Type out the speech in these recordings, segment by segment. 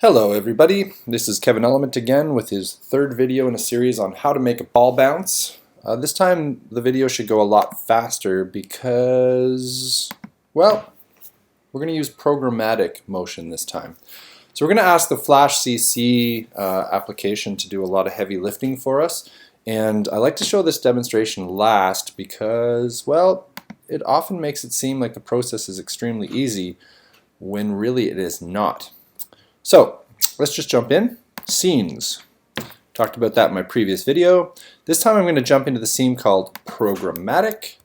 Hello everybody, this is Kevin Element again with his third video in a series on how to make a ball bounce. This time the video should go a lot faster because, well, we're going to use programmatic motion this time. So we're going to ask the Flash CC application to do a lot of heavy lifting for us, and I like to show this demonstration last because, well, it often makes it seem like the process is extremely easy when really it is not. So let's just jump in. Scenes. Talked about that in my previous video. This time I'm going to jump into the scene called programmatic,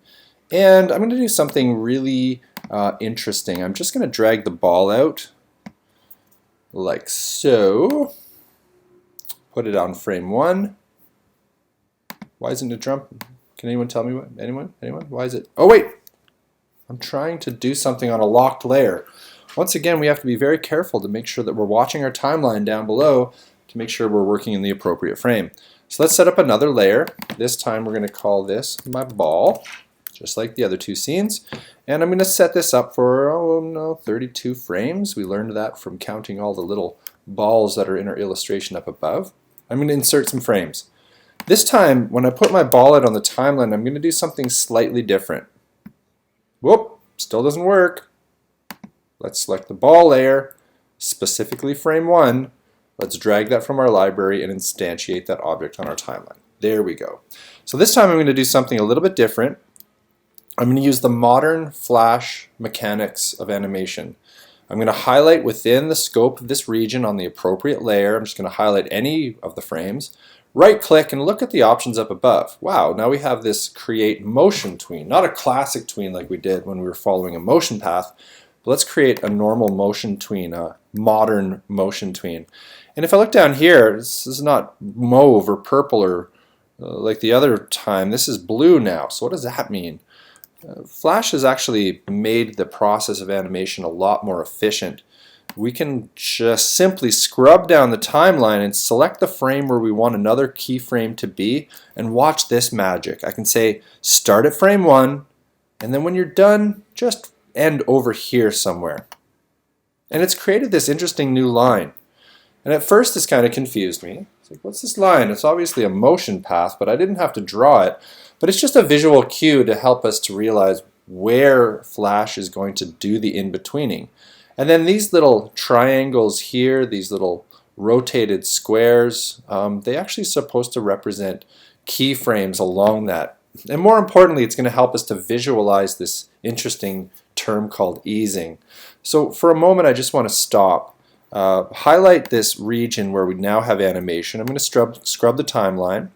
and I'm going to do something really interesting. I'm just going to drag the ball out like so. Put it on frame 1. Why isn't it jump? Can anyone tell me what? Anyone? Why is it? Oh wait! I'm trying to do something on a locked layer. Once again, we have to be very careful to make sure that we're watching our timeline down below to make sure we're working in the appropriate frame. So let's set up another layer. This time we're going to call this my ball, just like the other two scenes. And I'm going to set this up for, 32 frames. We learned that from counting all the little balls that are in our illustration up above. I'm going to insert some frames. This time, when I put my ball out on the timeline, I'm going to do something slightly different. Whoop, still doesn't work. Let's select the ball layer, specifically frame 1. Let's drag that from our library and instantiate that object on our timeline. There we go. So this time I'm going to do something a little bit different. I'm going to use the modern Flash mechanics of animation. I'm going to highlight within the scope of this region on the appropriate layer. I'm just going to highlight any of the frames. Right click and look at the options up above. Wow, now we have this create motion tween. Not a classic tween like we did when we were following a motion path. But let's create a normal motion tween, a modern motion tween. And if I look down here, this is not mauve or purple or like the other time. This is blue now. So what does that mean? Flash has actually made the process of animation a lot more efficient. We can just simply scrub down the timeline and select the frame where we want another keyframe to be and watch this magic. I can say start at frame 1, and then when you're done, just end over here somewhere. And it's created this interesting new line. And at first this kind of confused me. It's like, what's this line? It's obviously a motion path, but I didn't have to draw it. But it's just a visual cue to help us to realize where Flash is going to do the in-betweening. And then these little triangles here, these little rotated squares, they actually supposed to represent keyframes along that. And more importantly, it's going to help us to visualize this interesting term called easing. So for a moment, I just want to stop. Highlight this region where we now have animation. I'm going to scrub the timeline.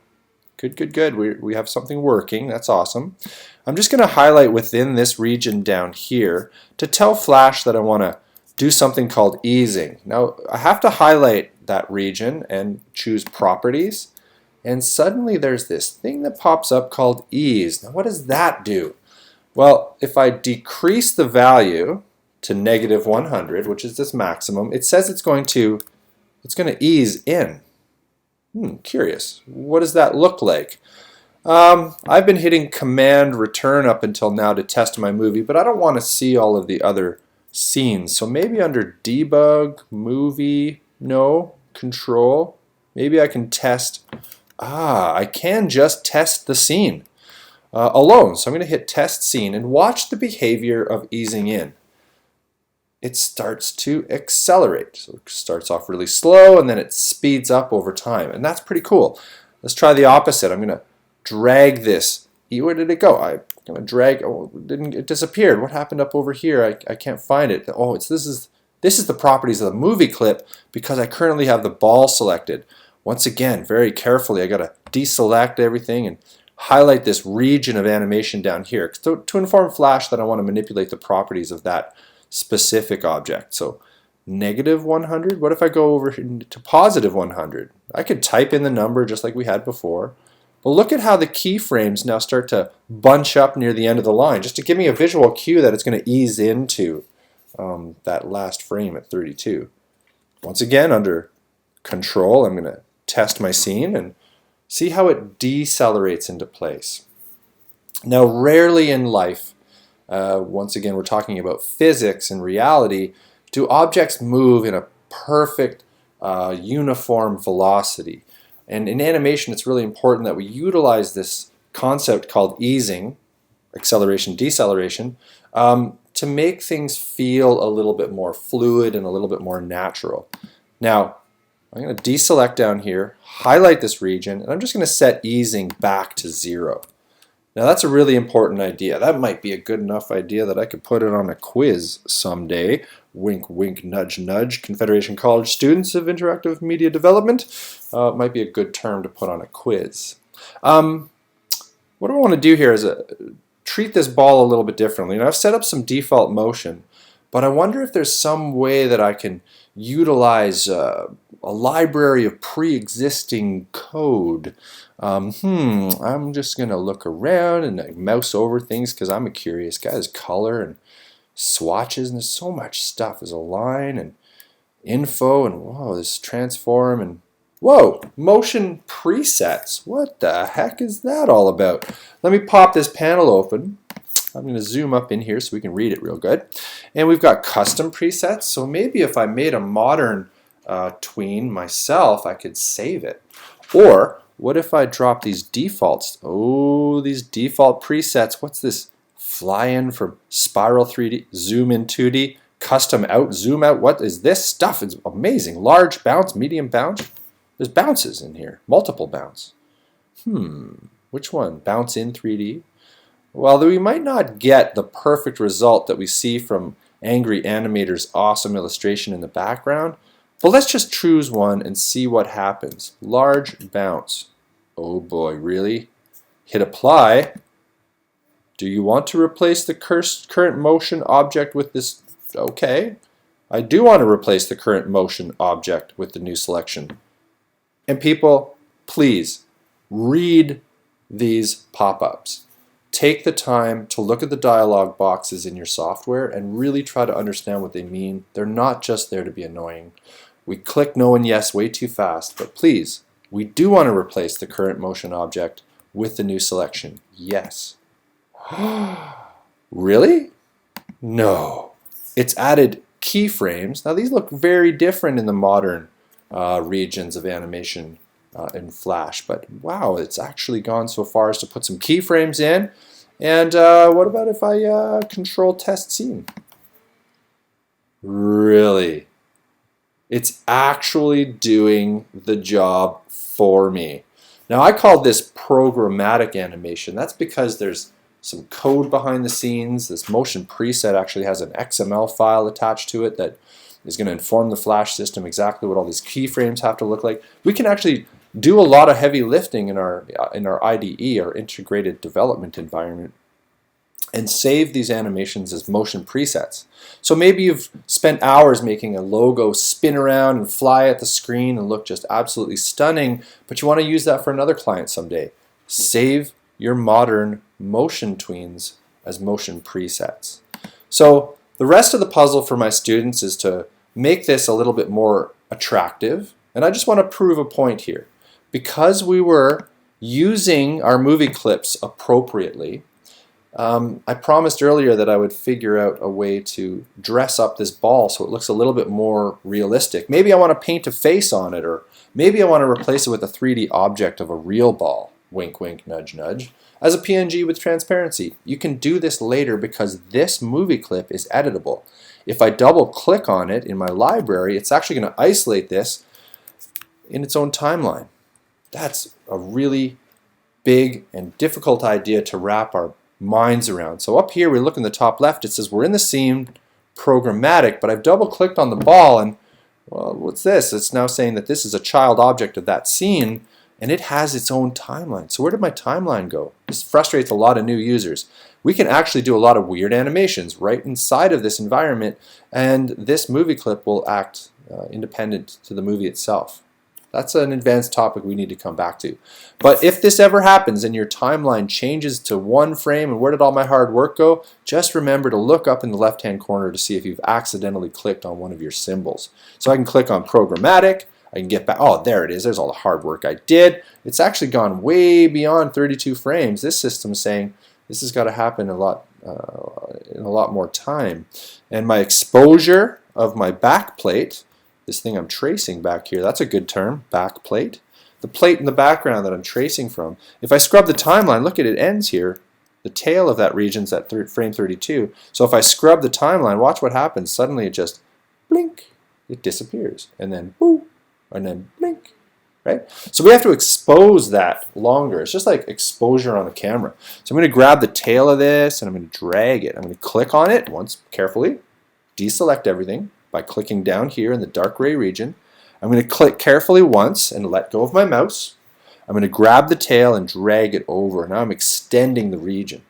Good. We have something working. That's awesome. I'm just going to highlight within this region down here to tell Flash that I want to do something called easing. Now, I have to highlight that region and choose properties. And suddenly there's this thing that pops up called ease. Now, what does that do? Well, if I decrease the value to -100, which is this maximum, it says it's going to ease in. Curious. What does that look like? I've been hitting Command Return up until now to test my movie, but I don't want to see all of the other scenes. So maybe under Debug, Movie, no, Control, maybe I can test. I can just test the scene alone. So I'm going to hit Test Scene and watch the behavior of easing in. It starts to accelerate. So it starts off really slow and then it speeds up over time. And that's pretty cool. Let's try the opposite. I'm going to drag this. Where did it go? I'm going to drag. Oh, it disappeared. What happened up over here? I can't find it. Oh, this is the properties of the movie clip because I currently have the ball selected. Once again, very carefully, I got to deselect everything and highlight this region of animation down here to inform Flash that I want to manipulate the properties of that specific object. So -100, what if I go over to +100? I could type in the number just like we had before. But look at how the keyframes now start to bunch up near the end of the line, just to give me a visual cue that it's going to ease into that last frame at 32. Once again, under Control, I'm going to test my scene and see how it decelerates into place. Now, rarely in life, once again, we're talking about physics and reality, do objects move in a perfect uniform velocity. And in animation, it's really important that we utilize this concept called easing, acceleration, deceleration, to make things feel a little bit more fluid and a little bit more natural. Now, I'm going to deselect down here, highlight this region, and I'm just going to set easing back to 0. Now that's a really important idea. That might be a good enough idea that I could put it on a quiz someday. Wink, wink, nudge, nudge. Confederation College students of Interactive Media Development. Might be a good term to put on a quiz. What I want to do here is treat this ball a little bit differently. Now I've set up some default motion, but I wonder if there's some way that I can utilize a library of pre-existing code. I'm just going to look around and mouse over things because I'm a curious guy. There's color and swatches, and there's so much stuff. There's a line and info, and whoa, this transform, and whoa, motion presets. What the heck is that all about? Let me pop this panel open. I'm going to zoom up in here so we can read it real good. And we've got custom presets. So maybe if I made a modern tween myself, I could save it. Or what if I drop these defaults? Oh, these default presets. What's this? Fly in from spiral 3D, zoom in 2D, custom out, zoom out. What is this stuff? It's amazing. Large bounce, medium bounce. There's bounces in here, multiple bounce. Which one? Bounce in 3D? Well, we might not get the perfect result that we see from Angry Animator's awesome illustration in the background, but let's just choose one and see what happens. Large bounce. Oh boy, really? Hit apply. Do you want to replace the current motion object with this? Okay. I do want to replace the current motion object with the new selection. And people, please read these pop-ups. Take the time to look at the dialog boxes in your software and really try to understand what they mean. They're not just there to be annoying. We click no and yes way too fast, but please, we do want to replace the current motion object with the new selection. Yes. Really? No. It's added keyframes. Now these look very different in the modern regions of animation in Flash, but wow, it's actually gone so far as to put some keyframes in. And what about if I control test scene? Really? It's actually doing the job for me. Now I call this programmatic animation. That's because there's some code behind the scenes. This motion preset actually has an XML file attached to it that is going to inform the Flash system exactly what all these keyframes have to look like. We can actually do a lot of heavy lifting in our IDE, our integrated development environment, and save these animations as motion presets. So maybe you've spent hours making a logo spin around and fly at the screen and look just absolutely stunning, but you want to use that for another client someday. Save your modern motion tweens as motion presets. So the rest of the puzzle for my students is to make this a little bit more attractive, and I just want to prove a point here. Because we were using our movie clips appropriately, I promised earlier that I would figure out a way to dress up this ball so it looks a little bit more realistic. Maybe I want to paint a face on it, or maybe I want to replace it with a 3D object of a real ball. Wink, wink, nudge, nudge. As a PNG with transparency. You can do this later because this movie clip is editable. If I double click on it in my library, it's actually going to isolate this in its own timeline. That's a really big and difficult idea to wrap our minds around. So up here we look in the top left, it says we're in the scene programmatic, but I've double clicked on the ball and, well, what's this? It's now saying that this is a child object of that scene and it has its own timeline. So where did my timeline go? This frustrates a lot of new users. We can actually do a lot of weird animations right inside of this environment, and this movie clip will act independent to the movie itself. That's an advanced topic we need to come back to. But if this ever happens and your timeline changes to one frame and where did all my hard work go, just remember to look up in the left-hand corner to see if you've accidentally clicked on one of your symbols. So I can click on programmatic, I can get back, oh, there it is, there's all the hard work I did. It's actually gone way beyond 32 frames. This system's saying this has got to happen in a lot more time. And my exposure of my back plate this thing I'm tracing back here, that's a good term, back plate. The plate in the background that I'm tracing from. If I scrub the timeline, look at it ends here. The tail of that region's at frame 32. So if I scrub the timeline, watch what happens. Suddenly it just blink, it disappears. And then boom, and then blink, right? So we have to expose that longer. It's just like exposure on a camera. So I'm going to grab the tail of this and I'm going to drag it. I'm going to click on it once carefully, deselect everything by clicking down here in the dark gray region. I'm going to click carefully once and let go of my mouse. I'm going to grab the tail and drag it over. Now I'm extending the region.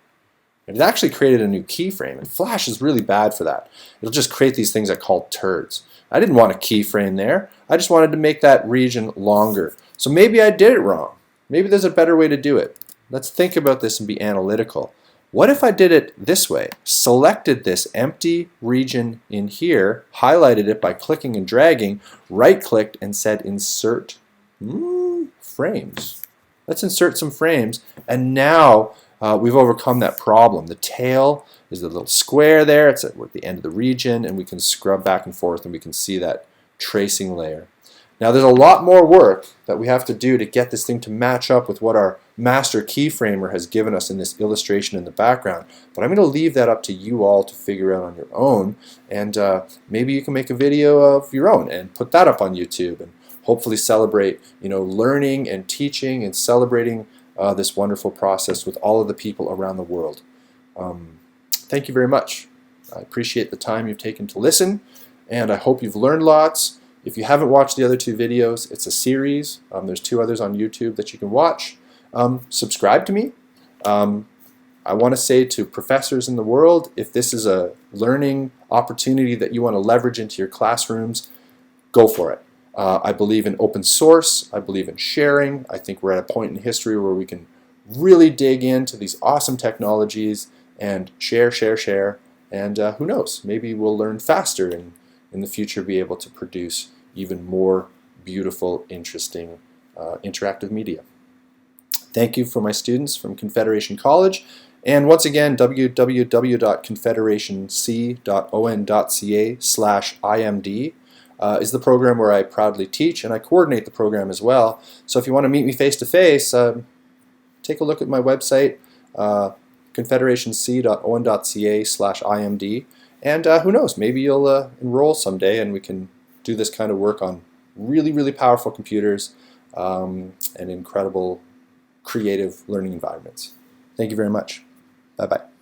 It actually created a new keyframe, and Flash is really bad for that. It'll just create these things I call turds. I didn't want a keyframe there. I just wanted to make that region longer. So maybe I did it wrong. Maybe there's a better way to do it. Let's think about this and be analytical. What if I did it this way? Selected this empty region in here, highlighted it by clicking and dragging, right-clicked and said insert frames. Let's insert some frames, and now we've overcome that problem. The tail is the little square there. It's at the end of the region, and we can scrub back and forth and we can see that tracing layer. Now there's a lot more work that we have to do to get this thing to match up with what our master keyframer has given us in this illustration in the background. But I'm going to leave that up to you all to figure out on your own, and maybe you can make a video of your own and put that up on YouTube and hopefully celebrate, learning and teaching and celebrating this wonderful process with all of the people around the world. Thank you very much. I appreciate the time you've taken to listen, and I hope you've learned lots. If you haven't watched the other two videos, it's a series. There's 2 others on YouTube that you can watch. Subscribe to me. I want to say to professors in the world, if this is a learning opportunity that you want to leverage into your classrooms, go for it. I believe in open source. I believe in sharing. I think we're at a point in history where we can really dig into these awesome technologies and share. And who knows, maybe we'll learn faster and in the future be able to produce even more beautiful, interesting, interactive media. Thank you for my students from Confederation College. And once again, www.confederationc.on.ca/IMD is the program where I proudly teach, and I coordinate the program as well. So if you want to meet me face-to-face, take a look at my website, confederationc.on.ca/IMD. And who knows, maybe you'll enroll someday and we can do this kind of work on really, really powerful computers and incredible creative learning environments. Thank you very much. Bye-bye.